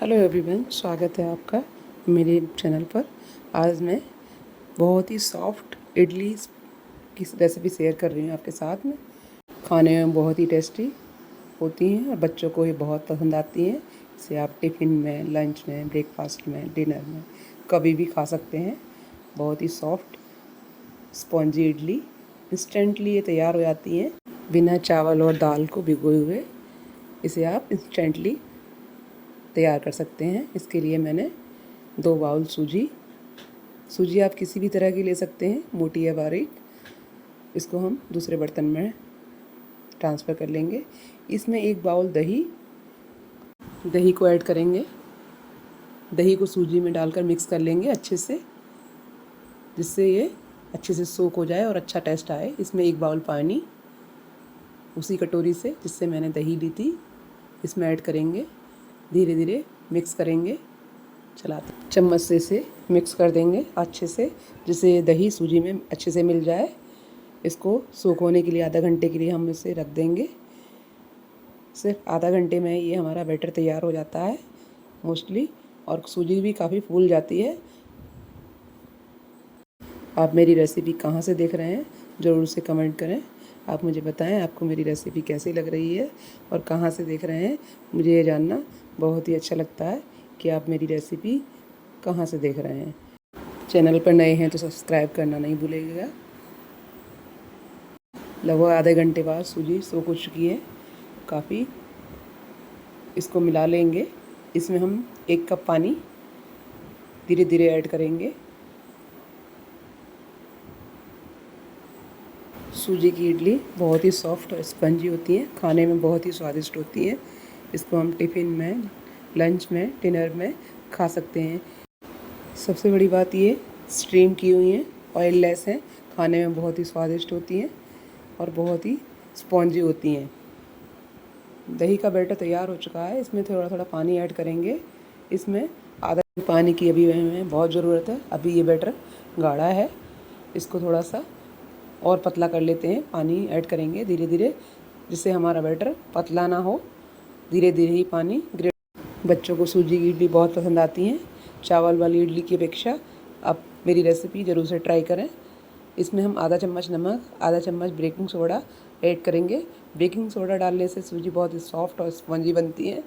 Hello everyone, स्वागत है आपका मेरे चैनल पर। आज मैं बहुत ही सॉफ्ट इडली की रेसिपी शेयर कर रही हूँ आपके साथ में। खाने में बहुत ही टेस्टी होती हैं और बच्चों को ये बहुत पसंद आती हैं। इसे आप टिफ़िन में, लंच में, ब्रेकफास्ट में, डिनर में कभी भी खा सकते हैं। बहुत ही सॉफ्ट स्पॉन्जी इडली इंस्टेंटली ये तैयार हो जाती हैं बिना चावल और दाल को भिगोए हुए। इसे आप इंस्टेंटली तैयार कर सकते हैं। इसके लिए मैंने 2 बाउल सूजी आप किसी भी तरह की ले सकते हैं, मोटी या बारीक। इसको हम दूसरे बर्तन में ट्रांसफ़र कर लेंगे। इसमें 1 बाउल दही को ऐड करेंगे। दही को सूजी में डालकर मिक्स कर लेंगे अच्छे से, जिससे ये अच्छे से सोक हो जाए और अच्छा टेस्ट आए। इसमें 1 बाउल पानी उसी कटोरी से जिससे मैंने दही ली थी इसमें ऐड करेंगे। धीरे धीरे मिक्स करेंगे, चलाते चम्मच से इसे मिक्स कर देंगे अच्छे से, जिससे दही सूजी में अच्छे से मिल जाए। इसको सोख होने के लिए आधा घंटे के लिए हम इसे रख देंगे। सिर्फ आधा घंटे में ये हमारा बैटर तैयार हो जाता है मोस्टली, और सूजी भी काफ़ी फूल जाती है। आप मेरी रेसिपी कहाँ से देख रहे हैं ज़रूर से कमेंट करें। आप मुझे बताएं आपको मेरी रेसिपी कैसी लग रही है और कहाँ से देख रहे हैं। मुझे ये जानना बहुत ही अच्छा लगता है कि आप मेरी रेसिपी कहाँ से देख रहे हैं। चैनल पर नए हैं तो सब्सक्राइब करना नहीं भूलिएगा। लगभग आधे घंटे बाद सूजी सोख हो चुकी है काफ़ी। इसको मिला लेंगे। इसमें हम 1 कप पानी धीरे धीरे ऐड करेंगे। सूजी की इडली बहुत ही सॉफ्ट और स्पंजी होती है, खाने में बहुत ही स्वादिष्ट होती है। इसको हम टिफ़िन में, लंच में, डिनर में खा सकते हैं। सबसे बड़ी बात ये स्ट्रीम की हुई हैं, ऑयललेस हैं, खाने में बहुत ही स्वादिष्ट होती हैं और बहुत ही स्पॉन्जी होती हैं। दही का बैटर तैयार हो चुका है। इसमें थोड़ा थोड़ा पानी ऐड करेंगे। इसमें आधा पानी की अभी हमें बहुत ज़रूरत है। अभी ये बैटर गाढ़ा है, इसको थोड़ा सा और पतला कर लेते हैं। पानी ऐड करेंगे धीरे धीरे, जिससे हमारा बैटर पतला ना हो। धीरे धीरे ही पानी बच्चों को सूजी की इडली बहुत पसंद आती हैं चावल वाली इडली की अपेक्षा। आप मेरी रेसिपी ज़रूर से ट्राई करें। इसमें हम आधा चम्मच नमक, आधा चम्मच बेकिंग सोडा ऐड करेंगे। बेकिंग सोडा डालने से सूजी बहुत ही सॉफ्ट और स्पंजी बनती है।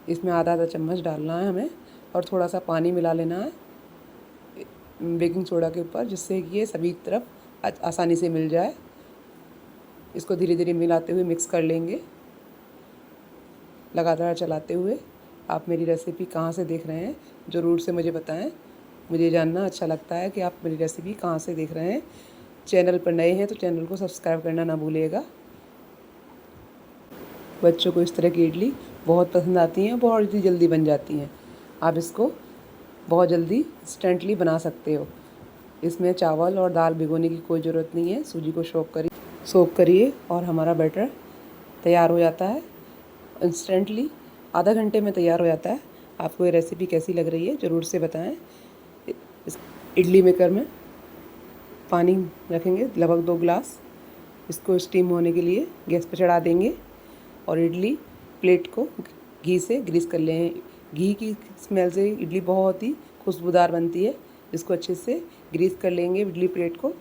इसमें आधा आधा चम्मच डालना है हमें और थोड़ा सा पानी मिला लेना है बेकिंग सोडा के ऊपर, जिससे कि ये सभी तरफ आसानी से मिल जाए। इसको धीरे धीरे मिलाते हुए मिक्स कर लेंगे, लगातार चलाते हुए। आप मेरी रेसिपी कहाँ से देख रहे हैं ज़रूर से मुझे बताएं। मुझे जानना अच्छा लगता है कि आप मेरी रेसिपी कहाँ से देख रहे हैं। चैनल पर नए हैं तो चैनल को सब्सक्राइब करना ना भूलिएगा। बच्चों को इस तरह की इडली बहुत पसंद आती हैं, बहुत ही जल्दी बन जाती हैं। आप इसको बहुत जल्दी इंस्टेंटली बना सकते हो। इसमें चावल और दाल भिगोने की कोई ज़रूरत नहीं है। सूजी को सोक करिए और हमारा बैटर तैयार हो जाता है इंस्टेंटली। आधा घंटे में तैयार हो जाता है। आपको ये रेसिपी कैसी लग रही है ज़रूर से बताएं। इस इडली मेकर में पानी रखेंगे लगभग 2 गिलास। इसको स्टीम होने के लिए गैस पर चढ़ा देंगे और इडली प्लेट को घी से ग्रीस कर लें। घी की स्मेल से इडली बहुत ही खुशबूदार बनती है। इसको अच्छे से ग्रीस कर लेंगे इडली प्लेट को।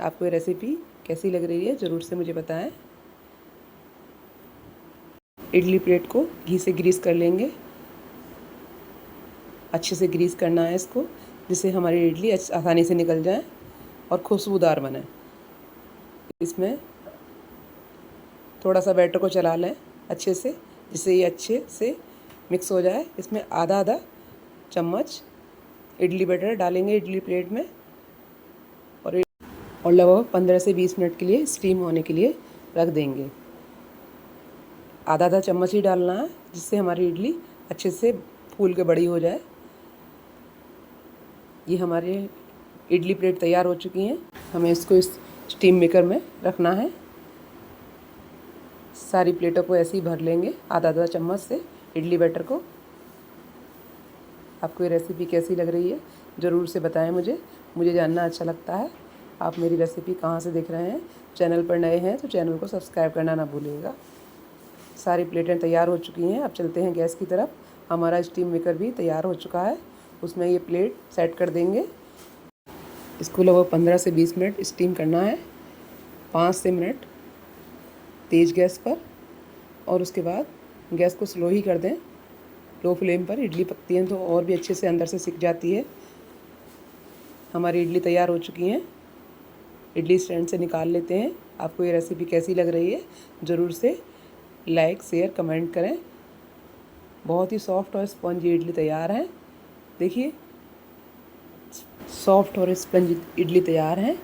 आपको ये रेसिपी कैसी लग रही है ज़रूर से मुझे बताएं। इडली प्लेट को घी से ग्रीस कर लेंगे, अच्छे से ग्रीस करना है इसको, जिससे हमारी इडली आसानी से निकल जाए और खुशबूदार बने। इसमें थोड़ा सा बैटर को चला लें अच्छे से, जिससे ये अच्छे से मिक्स हो जाए। इसमें आधा आधा चम्मच इडली बैटर डालेंगे इडली प्लेट में और लगभग 15 से 20 मिनट के लिए स्टीम होने के लिए रख देंगे। आधा आधा चम्मच ही डालना है, जिससे हमारी इडली अच्छे से फूल के बड़ी हो जाए। ये हमारे इडली प्लेट तैयार हो चुकी हैं। हमें इसको इस स्टीम मेकर में रखना है। सारी प्लेटों को ऐसे ही भर लेंगे आधा आधा चम्मच से इडली बैटर को। आपको ये रेसिपी कैसी लग रही है ज़रूर से बताएं मुझे जानना अच्छा लगता है। आप मेरी रेसिपी कहाँ से देख रहे हैं। चैनल पर नए हैं तो चैनल को सब्सक्राइब करना ना भूलिएगा। सारी प्लेटें तैयार हो चुकी हैं। अब चलते हैं गैस की तरफ। हमारा स्टीम मेकर भी तैयार हो चुका है, उसमें ये प्लेट सेट कर देंगे। इसको लगभग 15 से 20 मिनट स्टीम करना है, 5 से मिनट तेज़ गैस पर, और उसके बाद गैस को स्लो ही कर दें, लो फ्लेम पर। इडली पकती हैं तो और भी अच्छे से अंदर से सिक जाती है। हमारी इडली तैयार हो चुकी हैं, इडली स्टैंड से निकाल लेते हैं। आपको ये रेसिपी कैसी लग रही है ज़रूर से लाइक शेयर कमेंट करें। बहुत ही सॉफ्ट और स्पंजी इडली तैयार है। देखिए सॉफ्ट और स्पंजी इडली तैयार है,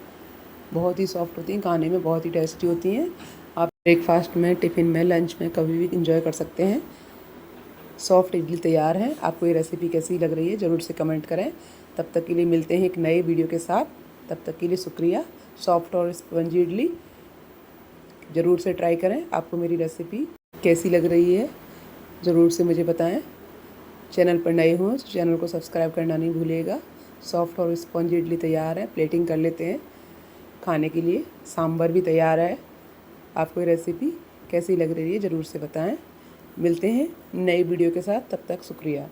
बहुत ही सॉफ्ट होती हैं, खाने में बहुत ही टेस्टी होती हैं। आप ब्रेकफास्ट में, टिफ़िन में, लंच में कभी भी इंजॉय कर सकते हैं। सॉफ्ट इडली तैयार है। आपको ये रेसिपी कैसी लग रही है ज़रूर से कमेंट करें। तब तक के लिए मिलते हैं एक नए वीडियो के साथ। तब तक के लिए शुक्रिया। सॉफ्ट और स्पंजी इडली ज़रूर से ट्राई करें। आपको मेरी रेसिपी कैसी लग रही है ज़रूर से मुझे बताएं। चैनल पर नए हों तो चैनल को सब्सक्राइब करना नहीं भूलिएगा। सॉफ्ट और स्पंजी इडली तैयार है, प्लेटिंग कर लेते हैं खाने के लिए। सांभर भी तैयार है। आपको ये रेसिपी कैसी लग रही है ज़रूर से बताएं। मिलते हैं नई वीडियो के साथ, तब तक शुक्रिया।